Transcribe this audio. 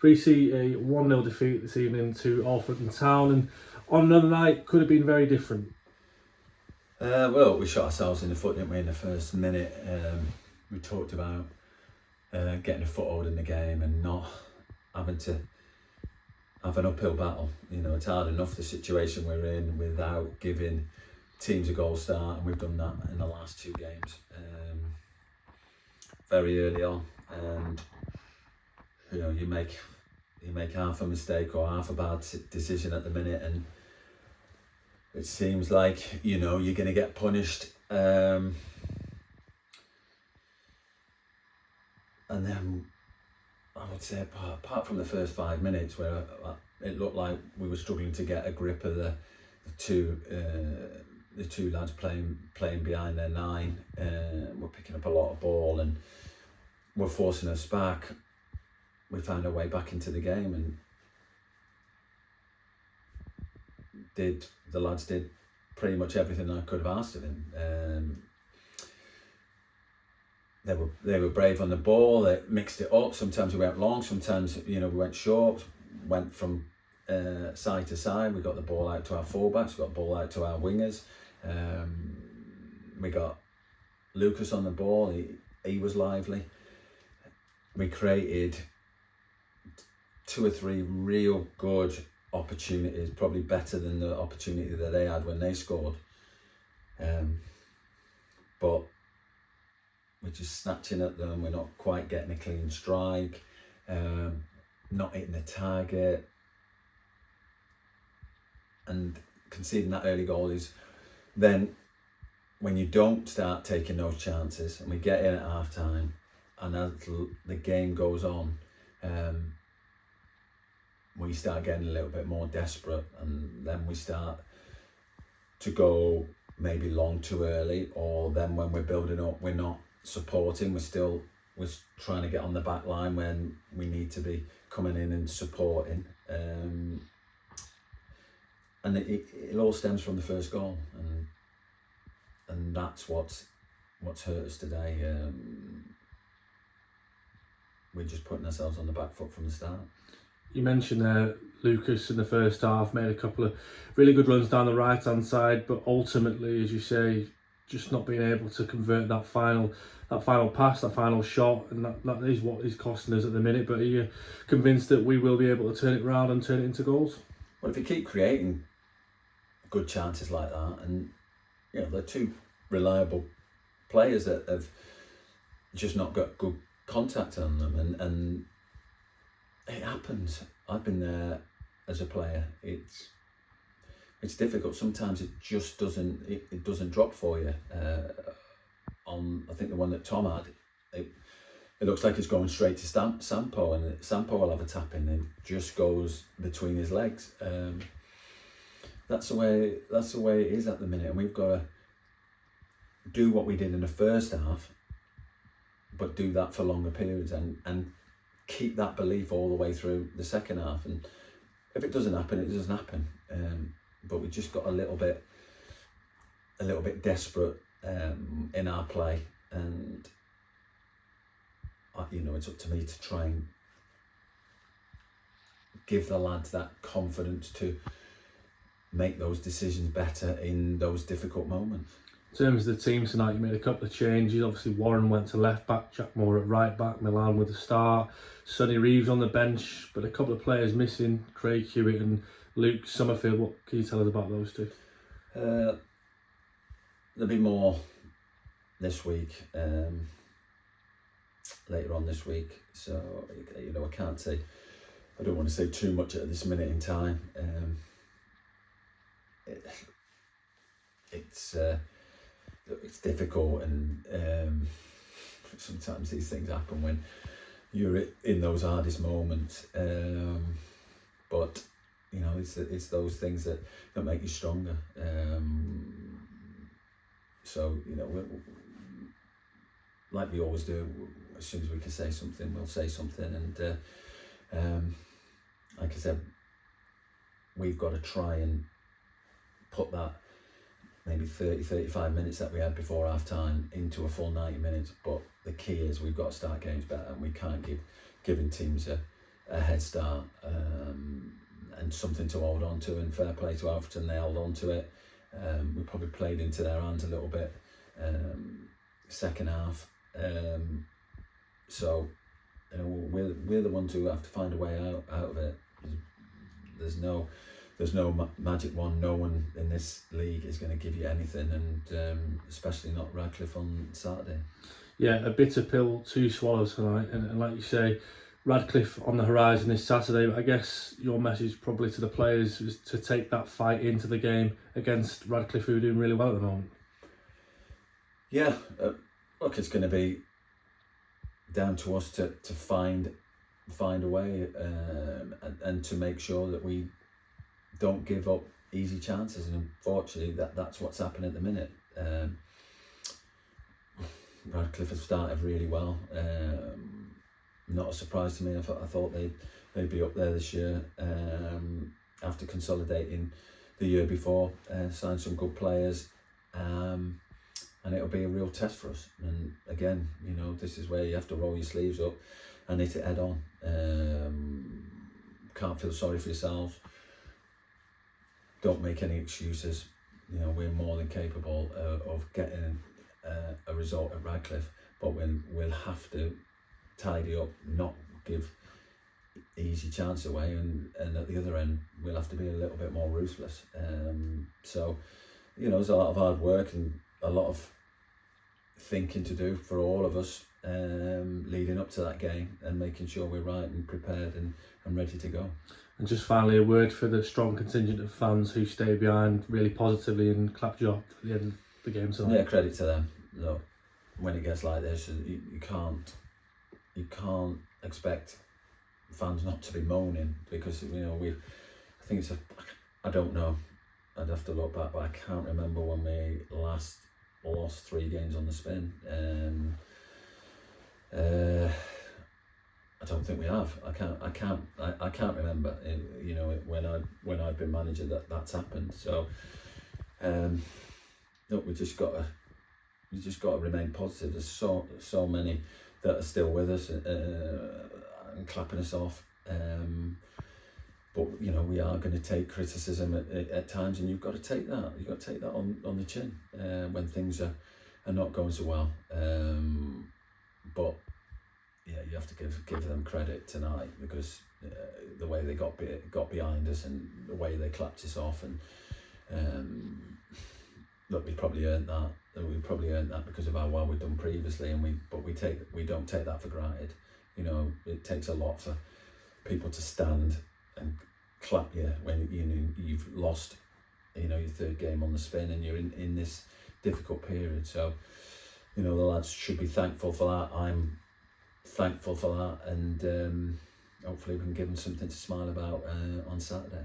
Preecy, a 1-0 defeat this evening to Alfreton Town, and on another night could have been very different. Well, we shot ourselves in the foot, didn't we, in the first minute. We talked about getting a foothold in the game and not having to have an uphill battle. You know, it's hard enough the situation we're in without giving teams a goal start, and we've done that in the last 2 games very early on. And you know, you make half a mistake or half a bad decision at the minute, and it seems like, you know, you're going to get punished. And then I would say, apart from the first 5 minutes where it looked like we were struggling to get a grip of the two lads playing behind their 9, we're picking up a lot of ball and we're forcing us back. We found our way back into the game, and the lads did pretty much everything I could have asked of them. They were brave on the ball. They mixed it up. Sometimes we went long. Sometimes, you know, we went short. Went from side to side. We got the ball out to our fullbacks. We got the ball out to our wingers. We got Lucas on the ball. He was lively. We created 2 or 3 real good opportunities, probably better than the opportunity that they had when they scored. But we're just snatching at them. We're not quite getting a clean strike, not hitting the target. And conceding that early goal is then when you don't start taking those chances, and we get in at half time, and as the game goes on, we start getting a little bit more desperate, and then we start to go maybe long too early, or then when we're building up, we're not supporting. We're trying to get on the back line when we need to be coming in and supporting. And it all stems from the first goal, and that's what's hurt us today. We're just putting ourselves on the back foot from the start. You mentioned there Lucas in the first half made a couple of really good runs down the right hand side, but ultimately, as you say, just not being able to convert that final pass, that final shot, and that is what is costing us at the minute. But are you convinced that we will be able to turn it around and turn it into goals? Well, if you keep creating good chances like that, and you know, they're 2 reliable players that have just not got good contact on them, and it happens. I've been there as a player. It's difficult. Sometimes it just doesn't drop for you. On I think the one that Tom had, it looks like it's going straight to Sampo, and Sampo will have a tap in, and it just goes between his legs. That's the way it is at the minute, and we've got to do what we did in the first half, but do that for longer periods, and keep that belief all the way through the second half. And if it doesn't happen, it doesn't happen. But we just got a little bit desperate in our play, and you know, it's up to me to try and give the lads that confidence to make those decisions better in those difficult moments. In terms of the team tonight, you made a couple of changes. Obviously, Warren went to left back, Jack Moore at right back, Milan with a start, Sonny Reeves on the bench, but a couple of players missing, Craig Hewitt and Luke Summerfield. What can you tell us about those 2? There'll be more this week, later on this week. So, you know, I don't want to say too much at this minute in time. It's difficult, and sometimes these things happen when you're in those hardest moments. But you know, it's those things that make you stronger. So you know, like we always do, as soon as we can say something, we'll say something. And like I said, we've got to try and put that maybe 30-35 minutes that we had before half time into a full 90 minutes. But the key is we've got to start games better, and we can't give giving teams a head start, and something to hold on to, and fair play to Alfreton, they held on to it. We probably played into their hands a little bit second half, so you know, we're the ones who have to find a way out of it. There's no magic wand. No one in this league is going to give you anything, and especially not Radcliffe on Saturday. Yeah, a bitter pill to swallow tonight, and like you say, Radcliffe on the horizon this Saturday. But I guess your message probably to the players is to take that fight into the game against Radcliffe, who are doing really well at the moment. Yeah, look, it's going to be down to us to find a way, and to make sure that we don't give up easy chances. And unfortunately, that's what's happening at the minute. Radcliffe have started really well. Not a surprise to me. I thought they'd be up there this year, after consolidating the year before, signed some good players, and it'll be a real test for us. And again, you know, this is where you have to roll your sleeves up and hit it head on. Can't feel sorry for yourselves. Don't make any excuses. You know, we're more than capable of getting a result at Radcliffe, but we'll have to tidy up, not give easy chance away, and at the other end we'll have to be a little bit more ruthless. So you know, there's a lot of hard work and a lot of thinking to do for all of us, leading up to that game, and making sure we're right and prepared and ready to go. And just finally, a word for the strong contingent of fans who stay behind really positively and clapped you up at the end of the game tonight. Yeah, credit to them. Look, when it gets like this, you can't expect fans not to be moaning, because you know, I think I don't know, I'd have to look back, but I can't remember when we last lost 3 games on the spin. I don't think we have. I can't remember. You know, when I've been manager that's happened. So, look, we just got to remain positive. There's so many that are still with us and clapping us off. But you know, we are going to take criticism at times, and you've got to take that. You've got to take that on the chin when things are not going so well. But yeah, you have to give them credit tonight, because the way they got behind us and the way they clapped us off, and look, we probably earned that. We probably earned that because of how well we've done previously, and we don't take that for granted. You know, it takes a lot for people to stand and clap you when you've lost, you know, your 3rd game on the spin, and you're in this difficult period. So, you know, the lads should be thankful for that. I'm thankful for that, and hopefully we can give them something to smile about on Saturday.